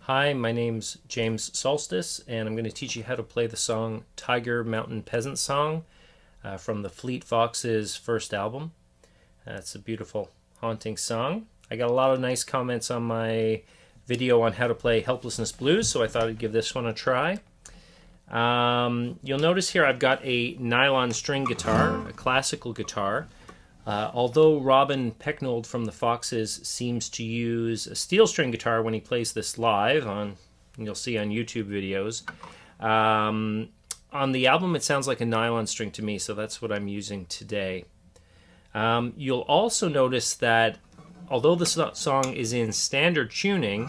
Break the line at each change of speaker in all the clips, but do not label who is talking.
Hi, my name's James Solstice, and I'm going to teach you how to play the song Tiger Mountain Peasant Song from the Fleet Foxes' first album. It's a beautiful, haunting song. I got a lot of nice comments on my video on how to play Helplessness Blues, so I thought I'd give this one a try. You'll notice here I've got a nylon string guitar, a classical guitar. Although Robin Pecknold from the Foxes seems to use a steel string guitar when he plays this live, you'll see on YouTube videos, on the album it sounds like a nylon string to me, so that's what I'm using today. You'll also notice that although the song is in standard tuning,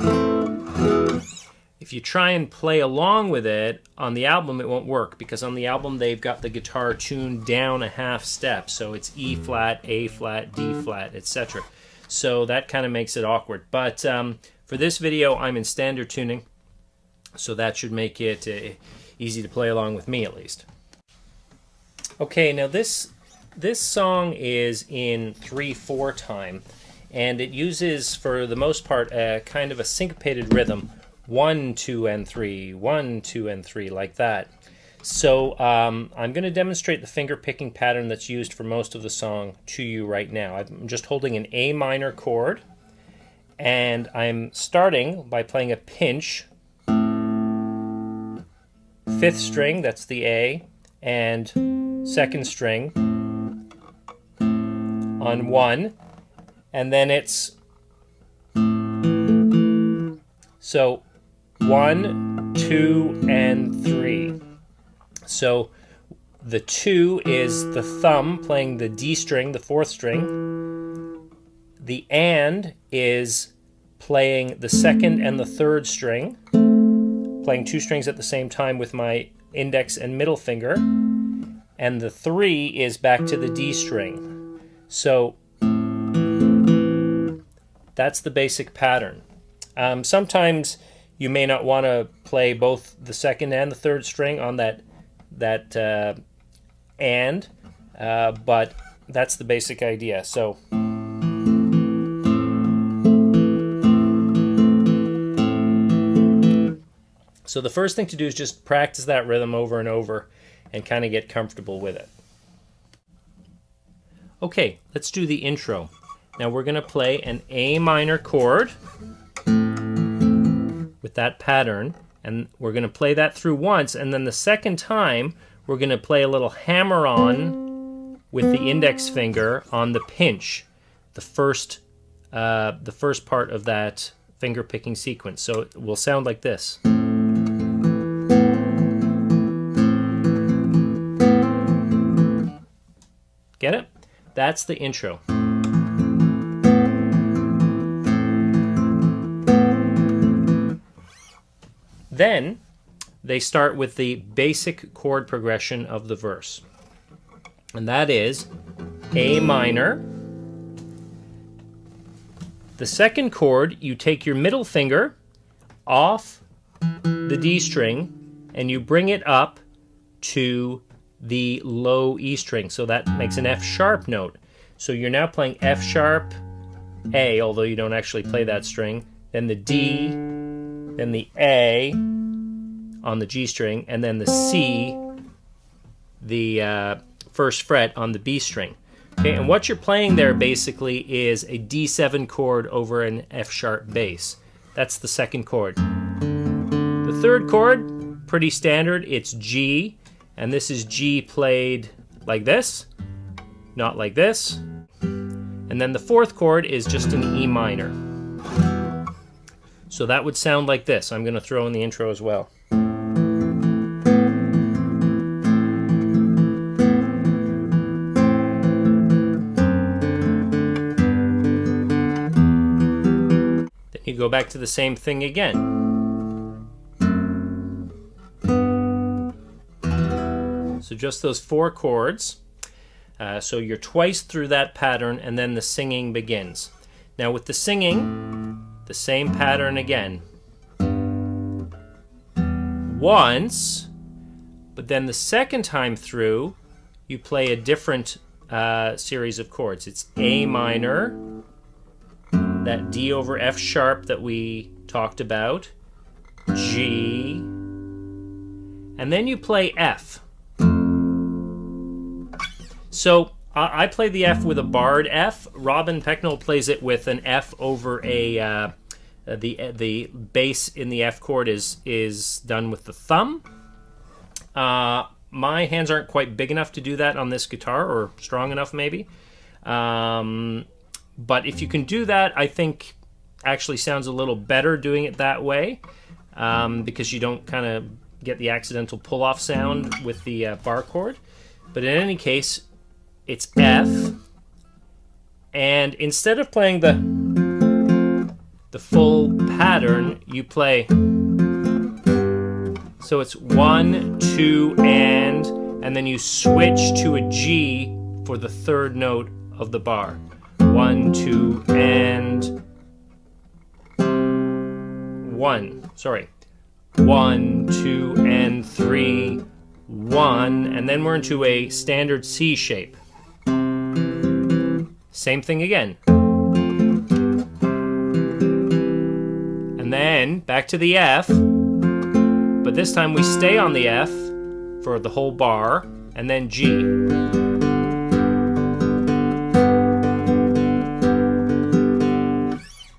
if you try and play along with it on the album, it won't work, because on the album they've got the guitar tuned down a half step, so it's E flat, A flat, D flat, etc. So that kind of makes it awkward. But for this video, I'm in standard tuning, so that should make it easy to play along with me, at least. Okay, now this song is in 3/4 time, and it uses, for the most part, a kind of a syncopated rhythm. 1, 2, and 3, 1, 2, and 3, like that. So I'm going to demonstrate the finger picking pattern that's used for most of the song to you right now. I'm just holding an A minor chord, and I'm starting by playing a pinch, 5th string, that's the A, and 2nd string on 1, and then it's so 1, 2, and 3. So the 2 is the thumb playing the D string, the 4th string. The and is playing the 2nd and the 3rd string, playing 2 strings at the same time with my index and middle finger. And the 3 is back to the D string. So that's the basic pattern. Sometimes you may not want to play both the 2nd and the 3rd string on that but that's the basic idea. So the first thing to do is just practice that rhythm over and over and kind of get comfortable with it. Okay, let's do the intro. Now we're going to play an A minor chord with that pattern, and we're going to play that through once, and then the second time we're going to play a little hammer-on with the index finger on the pinch, the first part of that finger-picking sequence. So it will sound like this. Get it? That's the intro. Then they start with the basic chord progression of the verse, and that is A minor. The second chord, you take your middle finger off the D string and you bring it up to the low E string, so that makes an F sharp note. So you're now playing F sharp A, although you don't actually play that string, then the D, then the A on the G string, and then the C, the first fret on the B string. Okay, and what you're playing there basically is a D7 chord over an F sharp bass. That's the second chord. The third chord, pretty standard, it's G, and this is G played like this, not like this. And then the fourth chord is just an E minor. So that would sound like this. I'm going to throw in the intro as well. Then you go back to the same thing again. So just those 4 chords. So you're twice through that pattern, and then the singing begins. Now with the singing, the same pattern again. Once, but then the second time through, you play a different series of chords. It's A minor, that D over F sharp that we talked about, G, and then you play F. So I play the F with a barred F. Robin Pecknold plays it with an F over a the bass in the F chord is done with the thumb. My hands aren't quite big enough to do that on this guitar, or strong enough maybe. But if you can do that, I think actually sounds a little better doing it that way, because you don't kind of get the accidental pull-off sound with the bar chord. But in any case, it's F, and instead of playing the full pattern, you play, so it's 1, 2, and then you switch to a G for the third note of the bar. 1, 2, and 1. Sorry. 1, 2, and 3, 1, and then we're into a standard C shape. Same thing again. And then back to the F, but this time we stay on the F for the whole bar, and then G.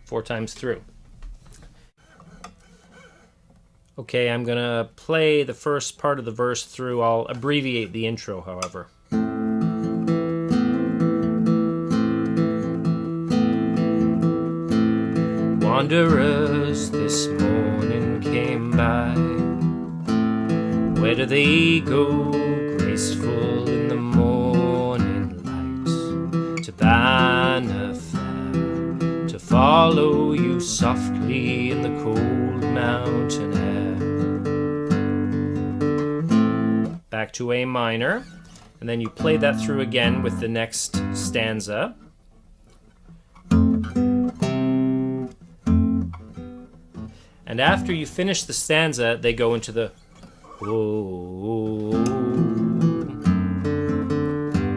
4 times through. Okay, I'm gonna play the first part of the verse through. I'll abbreviate the intro, however. Wanderers this morning came by. Where do they go, graceful in the morning light? To Banner Fair, to follow you softly in the cold mountain air. Back to A minor, and then you play that through again with the next stanza. And after you finish the stanza, they go into the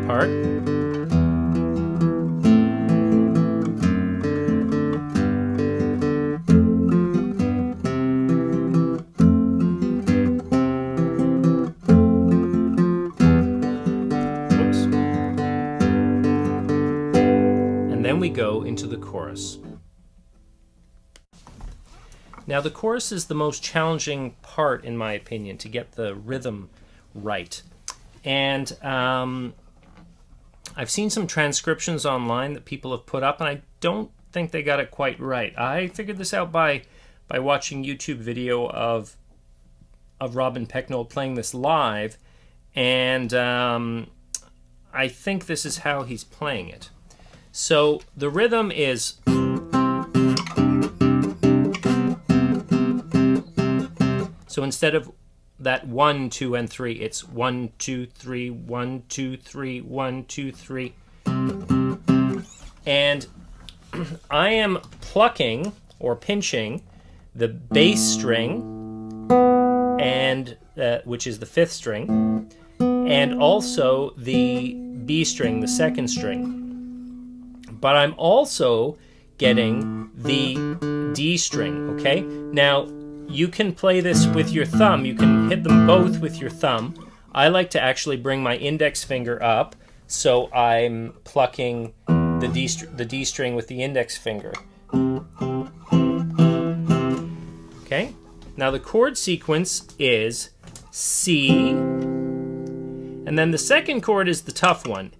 part. Oops. And then we go into the chorus. Now, the chorus is the most challenging part, in my opinion, to get the rhythm right. And I've seen some transcriptions online that people have put up, and I don't think they got it quite right. I figured this out by watching YouTube video of Robin Pecknold playing this live, and I think this is how he's playing it. So the rhythm is... So instead of that 1, 2, and 3, it's 1, 2, 3, 1, 2, 3, 1, 2, 3. And I am plucking or pinching the bass string, and which is the 5th string, and also the B string, the 2nd string. But I'm also getting the D string, okay? Now, you can play this with your thumb. You can hit them both with your thumb. I like to actually bring my index finger up, so I'm plucking the D string with the index finger. Okay? Now the chord sequence is C, and then the second chord is the tough one.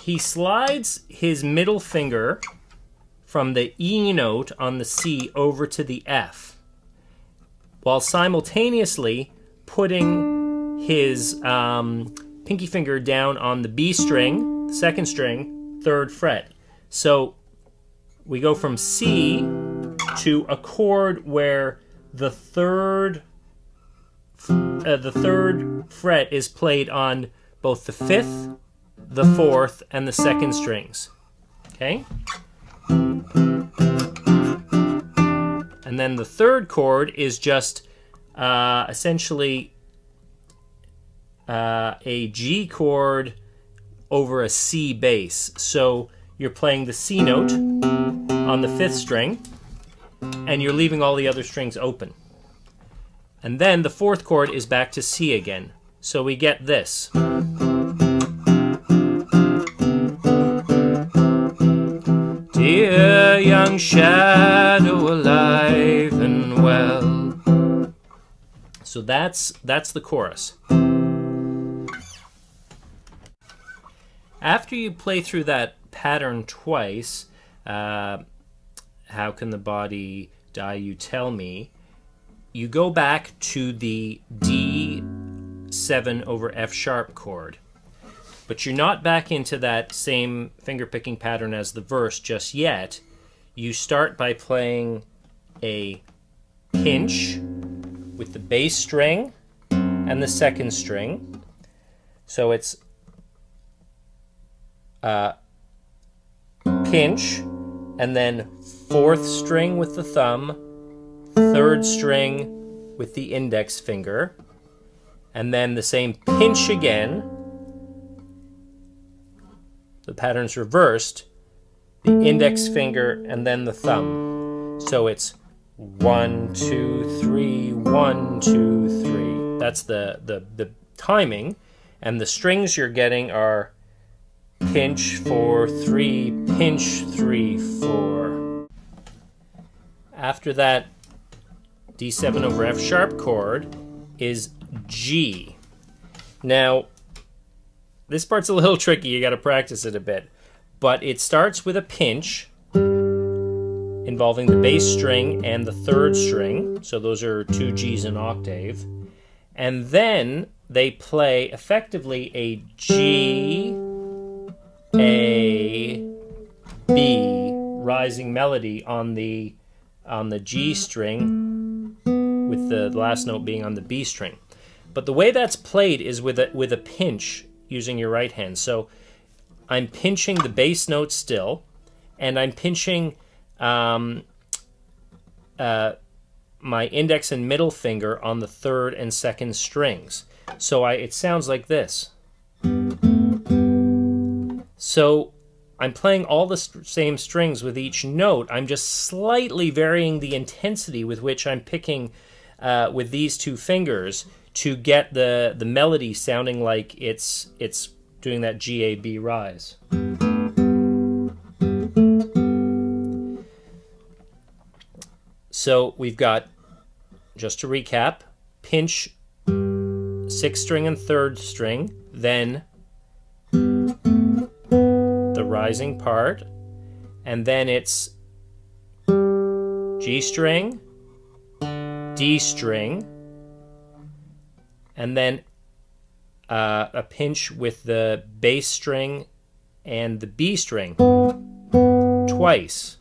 He slides his middle finger from the E note on the C over to the F, while simultaneously putting his pinky finger down on the B string, the 2nd string, 3rd fret. So we go from C to a chord where the third fret is played on both the 5th, the 4th, and the 2nd strings. Okay? And then the 3rd chord is just essentially a G chord over a C bass. So you're playing the C note on the 5th string, and you're leaving all the other strings open. And then the fourth chord is back to C again. So we get this. Dear young shadow, alive and well. So that's the chorus. After you play through that pattern twice, how can the body die, you tell me, you go back to the D7 over F sharp chord. But you're not back into that same finger-picking pattern as the verse just yet. You start by playing a pinch with the bass string and the second string. So it's pinch, and then fourth string with the thumb, third string with the index finger, and then the same pinch again. The pattern's reversed, the index finger, and then the thumb. So it's 1, 2, 3, 1, 2, 3. That's the timing, and the strings you're getting are pinch 4, 3, pinch 3, 4. After that D7 over F sharp chord is G. Now, this part's a little tricky, you gotta practice it a bit. But it starts with a pinch involving the bass string and the third string. So those are two G's an octave. And then they play effectively a G, A, B rising melody on the G string, with the last note being on the B string. But the way that's played is with a pinch using your right hand. So I'm pinching the bass note still, and I'm pinching my index and middle finger on the third and second strings. So it sounds like this. So I'm playing all the same strings with each note. I'm just slightly varying the intensity with which I'm picking with these two fingers to get the melody sounding like it's doing that G-A-B rise. So we've got, just to recap, pinch, sixth string and third string, then the rising part, and then it's G string, D string, and then a pinch with the bass string and the B string twice.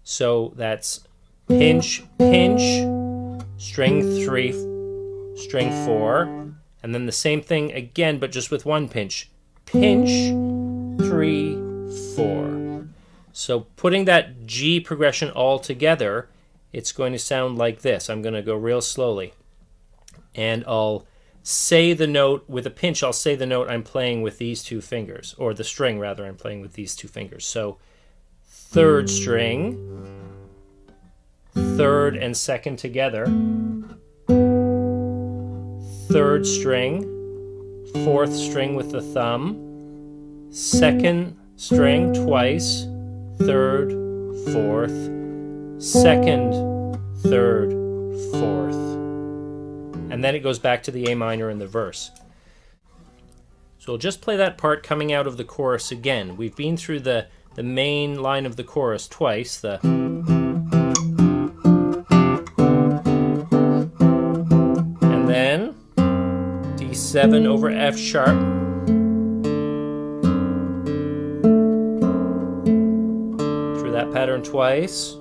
So that's pinch, pinch, string 3, string 4, and then the same thing again, but just with one pinch. Pinch, 3, 4. So putting that G progression all together, it's going to sound like this. I'm going to go real slowly. And I'll say the note with a pinch. I'll say the note I'm playing with these two fingers, or the string rather I'm playing with these two fingers. So third string, third and second together, third string, fourth string with the thumb, second string twice, third, fourth, second, third, fourth. And then it goes back to the A minor in the verse. So we'll just play that part coming out of the chorus again. We've been through the main line of the chorus twice. And then D7 over F sharp. Through that pattern twice.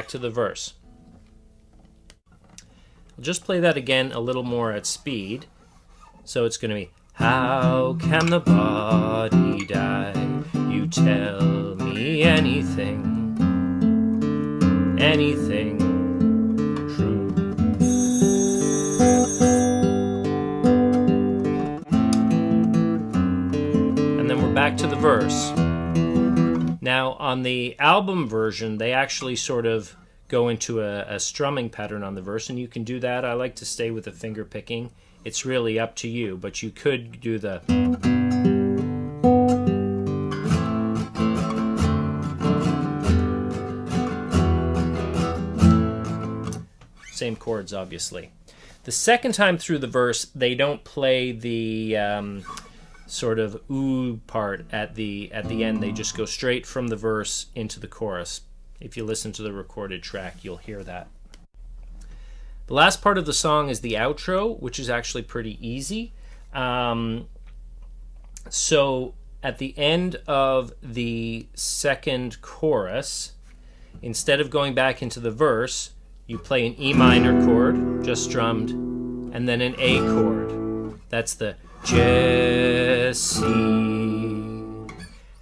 To the verse. I'll just play that again a little more at speed. So it's going to be, how can the body die? You tell me anything, anything true. back to the verse. Now, on the album version, they actually sort of go into a strumming pattern on the verse, and you can do that. I like to stay with the finger picking. It's really up to you, but you could do the... Same chords, obviously. The second time through the verse, they don't play the sort of ooh part at the end. They just go straight from the verse into the chorus. If you listen to the recorded track, you'll hear that. The last part of the song is the outro, which is actually pretty easy. So at the end of the second chorus, instead of going back into the verse, you play an E minor chord, just strummed, and then an A chord. That's the Jesse.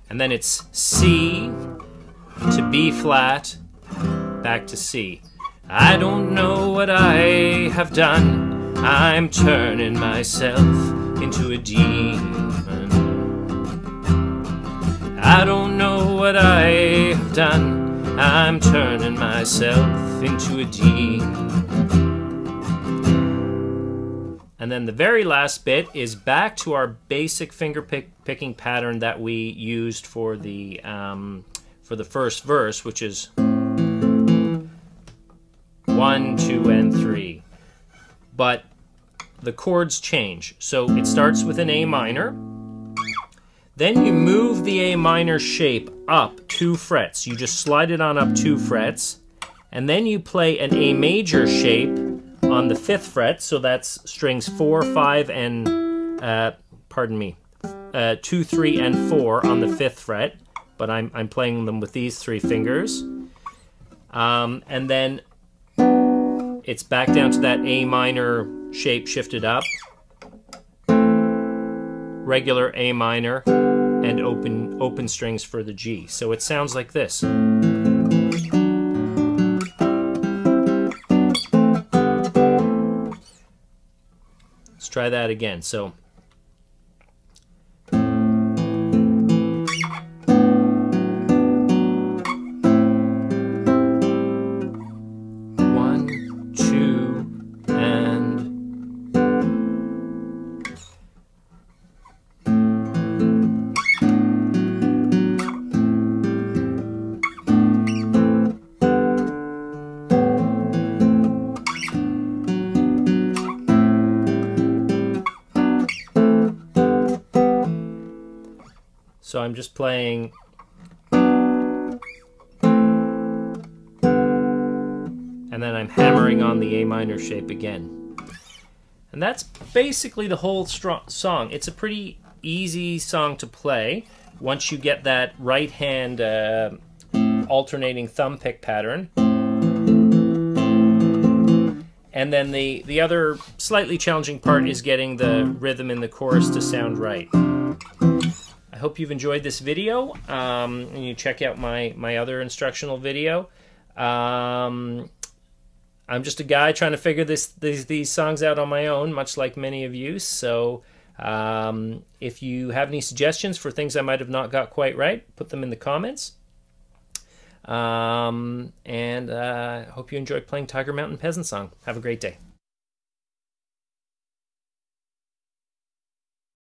And then it's C to B flat, back to C. I don't know what I have done. I'm turning myself into a demon. I don't know what I have done. I'm turning myself into a demon. And then the very last bit is back to our basic finger picking pattern that we used for the first verse, which is 1, 2, and 3. But the chords change. So it starts with an A minor. Then you move the A minor shape up 2 frets. You just slide it on up 2 frets. And then you play an A major shape on the 5th fret. So that's strings 4, 5, and, 2, 3, and 4 on the 5th fret. But I'm playing them with these 3 fingers. And then it's back down to that A minor shape shifted up. Regular A minor. And open strings for the G. So it sounds like this. Let's try that again. So 1, 2, and so I'm just playing, and then I'm hammering on the A minor shape again. And that's basically the whole song. It's a pretty easy song to play once you get that right hand alternating thumb pick pattern. And then the other slightly challenging part is getting the rhythm in the chorus to sound right. I hope you've enjoyed this video, and you check out my other instructional video. I'm just a guy trying to figure these songs out on my own, much like many of you. So if you have any suggestions for things I might have not got quite right, put them in the comments. And I hope you enjoyed playing Tiger Mountain Peasant Song. Have a great day.